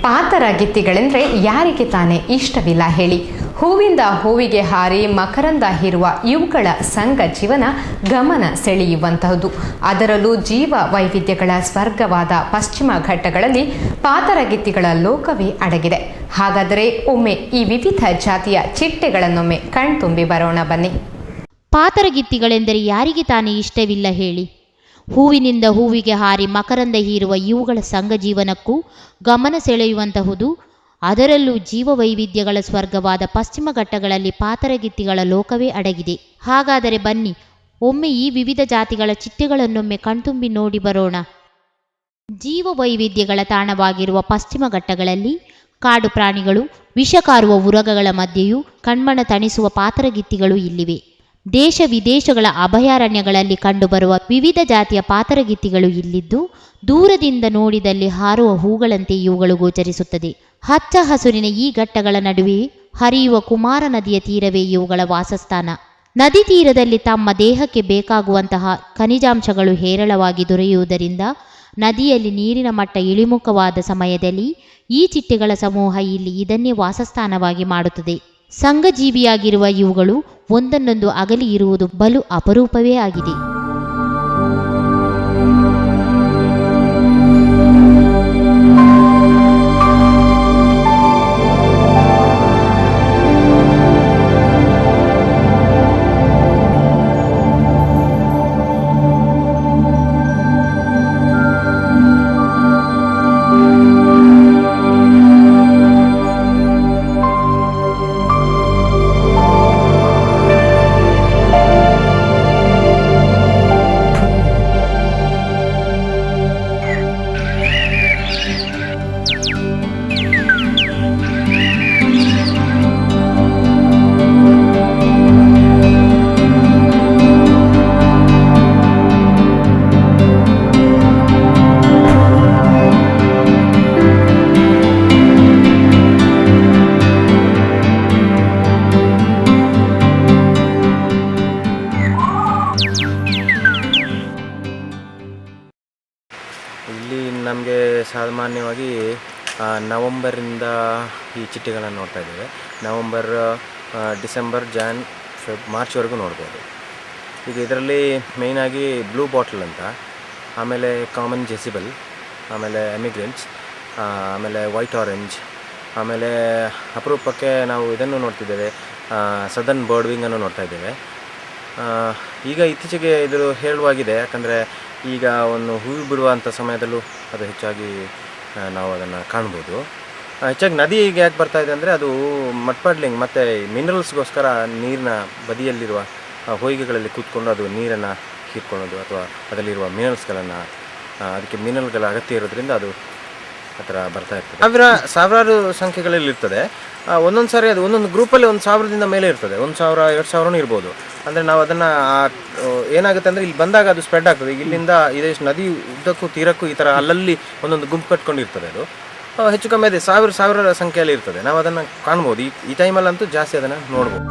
ಪಾತರಗಿತ್ತಿಗಳೆಂದರೆ ಯಾರಿಗೆ ತಾನೇ ಇಷ್ಟವಿಲ್ಲ ಹೇಳಿ. ಹೂವಿಂದ ಹೂವಿಗೆ ಹಾರಿ ಮಕರಂದ ಹೀರುವ ಇವುಗಳ ಸಂಘ ಜೀವನ ಗಮನ ಸೆಳೆಯುವಂತಹುದು. ಅದರಲ್ಲೂ ಜೀವ ವೈವಿಧ್ಯಗಳ ಸ್ವರ್ಗವಾದ ಪಶ್ಚಿಮ ಘಟ್ಟಗಳಲ್ಲಿ ಪಾತರಗಿತ್ತಿಗಳ ಲೋಕವೇ ಅಡಗಿದೆ. ಹಾಗಾದರೆ ಒಮ್ಮೆ ಈ ವಿವಿಧ ಜಾತಿಯ ಚಿಟ್ಟೆಗಳನ್ನೊಮ್ಮೆ ಕಣ್ತುಂಬಿ ಬರೋಣ ಬನ್ನಿ. ಪಾತರಗಿತ್ತಿಗಳೆಂದರೆ ಯಾರಿಗೆ ತಾನೇ ಇಷ್ಟವಿಲ್ಲ ಹೇಳಿ. ಹೂವಿನಿಂದ ಹೂವಿಗೆ ಹಾರಿ ಮಕರಂದ ಹೀರುವ ಇವುಗಳ ಸಂಘ ಜೀವನಕ್ಕೂ ಗಮನ ಸೆಳೆಯುವಂತಹುದು. ಅದರಲ್ಲೂ ಜೀವವೈವಿಧ್ಯಗಳ ಸ್ವರ್ಗವಾದ ಪಶ್ಚಿಮ ಘಟ್ಟಗಳಲ್ಲಿ ಪಾತರಗಿತ್ತಿಗಳ ಲೋಕವೇ ಅಡಗಿದೆ. ಹಾಗಾದರೆ ಬನ್ನಿ ಒಮ್ಮೆ ಈ ವಿವಿಧ ಜಾತಿಗಳ ಚಿಟ್ಟೆಗಳನ್ನೊಮ್ಮೆ ಕಣ್ತುಂಬಿ ನೋಡಿ ಬರೋಣ. ಜೀವವೈವಿಧ್ಯಗಳ ತಾಣವಾಗಿರುವ ಪಶ್ಚಿಮ ಘಟ್ಟಗಳಲ್ಲಿ ಕಾಡು ಪ್ರಾಣಿಗಳು, ವಿಷಕಾರುವ ಉರಗಗಳ ಮಧ್ಯೆಯೂ ಕಣ್ಮನ ತಣಿಸುವ ಪಾತರಗಿತ್ತಿಗಳು ಇಲ್ಲಿವೆ. ದೇಶ ವಿದೇಶಗಳ ಅಭಯಾರಣ್ಯಗಳಲ್ಲಿ ಕಂಡುಬರುವ ವಿವಿಧ ಜಾತಿಯ ಪಾತರಗಿತ್ತಿಗಳು ಇಲ್ಲಿದ್ದು, ದೂರದಿಂದ ನೋಡಿದಲ್ಲಿ ಹಾರುವ ಹೂಗಳಂತೆ ಇವುಗಳು ಗೋಚರಿಸುತ್ತದೆ. ಹಚ್ಚ ಹಸುರಿನ ಈ ಘಟ್ಟಗಳ ನಡುವೆ ಹರಿಯುವ ಕುಮಾರ ನದಿಯ ತೀರವೇ ಇವುಗಳ ವಾಸಸ್ಥಾನ. ನದಿ ತೀರದಲ್ಲಿ ತಮ್ಮ ದೇಹಕ್ಕೆ ಬೇಕಾಗುವಂತಹ ಖನಿಜಾಂಶಗಳು ಹೇರಳವಾಗಿ ದೊರೆಯುವುದರಿಂದ ನದಿಯಲ್ಲಿ ನೀರಿನ ಮಟ್ಟ ಇಳಿಮುಖವಾದ ಸಮಯದಲ್ಲಿ ಈ ಚಿಟ್ಟೆಗಳ ಸಮೂಹ ಇಲ್ಲಿ ಇದನ್ನೇ ವಾಸಸ್ಥಾನವಾಗಿ ಮಾಡುತ್ತದೆ. ಸಂಘಜೀವಿಯಾಗಿರುವ ಇವುಗಳು ಒಂದನ್ನೊಂದು ಅಗಲಿ ಇರುವುದು ಬಲು ಅಪರೂಪವೇ ಆಗಿದೆ. ಇಲ್ಲಿ ನಮಗೆ ಸಾಮಾನ್ಯವಾಗಿ ನವಂಬರಿಂದ ಈ ಚಿಟ್ಟೆಗಳನ್ನು ನೋಡ್ತಾ ಇದ್ದೇವೆ. ನವಂಬರ್, ಡಿಸೆಂಬರ್, ಜಾನ್, ಮಾರ್ಚ್ವರೆಗೂ ನೋಡ್ಬೋದು. ಈಗ ಇದರಲ್ಲಿ ಮೇಯ್ನಾಗಿ ಬ್ಲೂ ಬಾಟಲ್ ಅಂತ, ಆಮೇಲೆ ಕಾಮನ್ ಜೆಸಿಬಲ್, ಆಮೇಲೆ ಎಮಿಗ್ರೆಂಟ್ಸ್, ಆಮೇಲೆ ವೈಟ್ ಆರೆಂಜ್, ಆಮೇಲೆ ಅಪರೂಪಕ್ಕೆ ನಾವು ಇದನ್ನು ನೋಡ್ತಿದ್ದೇವೆ, ಸದರ್ನ್ ಬರ್ಡ್ ವಿಂಗನ್ನು ನೋಡ್ತಾ ಇದ್ದೇವೆ. ಈಗ ಇತ್ತೀಚೆಗೆ ಇದು ಹೇಳುವಾಗಿದೆ, ಯಾಕಂದರೆ ಈಗ ಒಂದು ಹೂವು ಬಿಡುವಂಥ ಸಮಯದಲ್ಲೂ ಅದು ಹೆಚ್ಚಾಗಿ ನಾವು ಅದನ್ನು ಕಾಣ್ಬೋದು. ಹೆಚ್ಚಾಗಿ ನದಿಗೆ ಯಾಕೆ ಬರ್ತಾಯಿದೆ ಅಂದರೆ ಅದು ಮಟ್ಪಾಡ್ಲಿಂಗ್ ಮತ್ತು ಮಿನರಲ್ಸ್ಗೋಸ್ಕರ ನೀರಿನ ಬದಿಯಲ್ಲಿರುವ ಹೊಯ್ಗೆಗಳಲ್ಲಿ ಕೂತ್ಕೊಂಡು ಅದು ನೀರನ್ನು ಹೀರ್ಕೊಳ್ಳೋದು, ಅಥವಾ ಅದರಲ್ಲಿರುವ ಮಿನರಲ್ಸ್ಗಳನ್ನು, ಅದಕ್ಕೆ ಮಿನರಲ್ಗಳ ಅಗತ್ಯ ಇರೋದ್ರಿಂದ ಅದು ಆ ಥರ ಬರ್ತಾ ಇರ್ತದೆ. ಸಾವಿರಾರು ಸಂಖ್ಯೆಗಳಲ್ಲಿ ಇರ್ತದೆ. ಒಂದೊಂದು ಸಾರಿ ಅದು ಒಂದೊಂದು ಗ್ರೂಪಲ್ಲಿ 1,000ದಿಂದ ಮೇಲೆ ಇರ್ತದೆ, 1,000, 2,000 ಇರ್ಬೋದು. ಅಂದರೆ ನಾವು ಅದನ್ನು ಏನಾಗುತ್ತೆ ಅಂದರೆ ಇಲ್ಲಿ ಬಂದಾಗ ಅದು ಸ್ಪ್ರೆಡ್ ಆಗ್ತದೆ. ಈಗ ಇಲ್ಲಿಂದ ಇದೇ ನದಿ ಉದ್ದಕ್ಕೂ ತೀರಕ್ಕೂ ಈ ಥರ ಅಲ್ಲಲ್ಲಿ ಒಂದೊಂದು ಗುಂಪು ಕಟ್ಕೊಂಡಿರ್ತದೆ. ಅದು ಹೆಚ್ಚು ಕಮ್ಮಿ ಅದೇ ಸಾವಿರ ಸಂಖ್ಯೆಯಲ್ಲಿ ಇರ್ತದೆ. ನಾವು ಅದನ್ನು ಕಾಣ್ಬೋದು. ಈ ಟೈಮಲ್ಲಂತೂ ಜಾಸ್ತಿ ಅದನ್ನು ನೋಡ್ಬೋದು.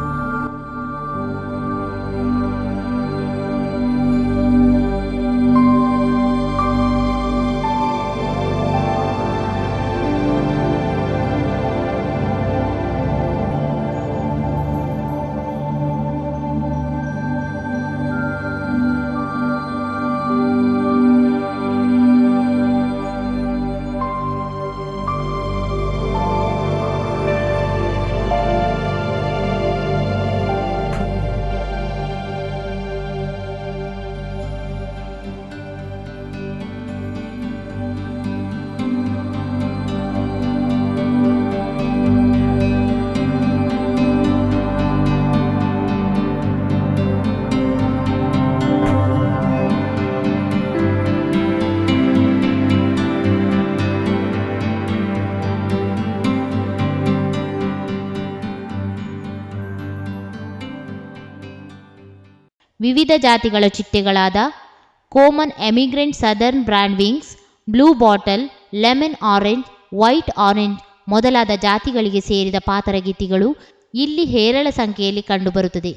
ವಿವಿಧ ಜಾತಿಗಳ ಚಿಟ್ಟೆಗಳಾದ common emigrant southern brand wings, blue bottle, lemon orange, white orange ಮೊದಲಾದ ಜಾತಿಗಳಿಗೆ ಸೇರಿದ ಪಾತರಗಿತ್ತಿಗಳು ಇಲ್ಲಿ ಹೇರಳ ಸಂಖ್ಯೆಯಲ್ಲಿ ಕಂಡುಬರುತ್ತದೆ.